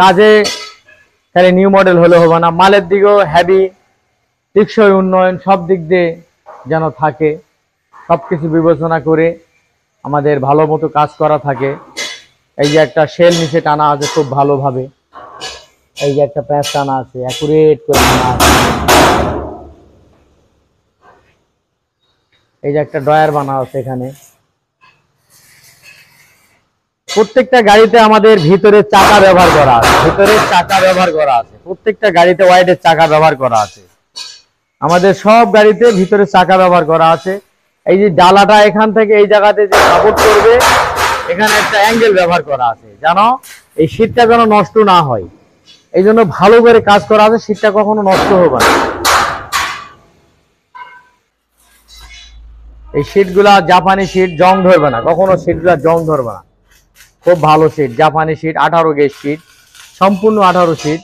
কাজে খালি new model হলে হবে না, মালের দিকেও হেভি, টেকসই উন্নয়ন সব দিক দিয়ে যেন থাকে, সবকিছু বিবেচনা করে আমাদের ভালো মতো কাজ করা থাকে। এই যে একটা শেল নিচে টানা আছে খুব ভালোভাবে, এই যে একটা প্যাঁচ টানা আছে অ্যাকুরেট করে টানা আছে, এই যে একটা ড্রয়ার বানা আছে এখানে। প্রত্যেকটা গাড়িতে আমাদের ভিতরে চাকা ব্যবহার করা আছে, প্রত্যেকটা গাড়িতে ওয়াইডের চাকা ব্যবহার করা আছে, আমাদের সব গাড়িতে ভিতরে চাকা ব্যবহার করা আছে। এই যে ডালাটা এখান থেকে এই জায়গাতে যে সাপোর্ট করবে, এখানে একটা অ্যাঙ্গেল ব্যবহার করা আছে যেন এই শীটটা যেন নষ্ট না হয়, এই জন্য ভালো করে কাজ করা আছে, শীটটা কখনো নষ্ট হবে না। এই শীটগুলা জাপানি শীট, জং ধরবে না কখনো, শীটগুলা জং ধরবে না, খুব ভালো শীট, জাপানি শীট, 18 গেজ শীট, সম্পূর্ণ 18 শীট।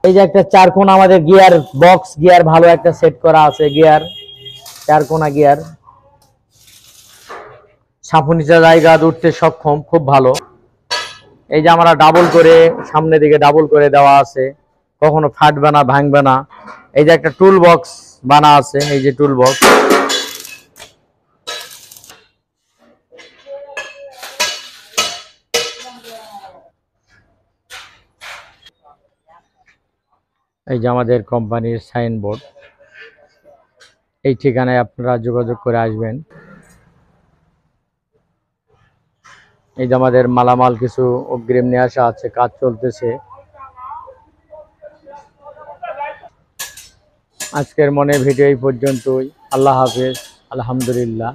এই যে একটা চারকোনা আমাদের গিয়ার বক্স, গিয়ার ভালো একটা সেট করা আছে, গিয়ার চারকোনা গিয়ার, সাপুনিচা জায়গা উঠতে সক্ষম, খুব ভালো। এই যে আমরা ডাবল করে সামনে দিকে ডাবল করে দেওয়া আছে, কখনো ফাটবে না ভাঙবে না। এই যে একটা টুল বক্স বানা আছে, এই যে টুল বক্স, এই যে আমাদের কোম্পানির সাইনবোর্ড, এই ঠিকানায় আপনারা যোগাযোগ করে আসবেন। এই যে আমাদের মালামাল কিছু অগ্রিম নিয়ে আসা আছে, কাজ চলতেছে। আজকের মনে ভিডিও এই পর্যন্তই। আল্লাহ হাফেজ, আলহামদুলিল্লাহ।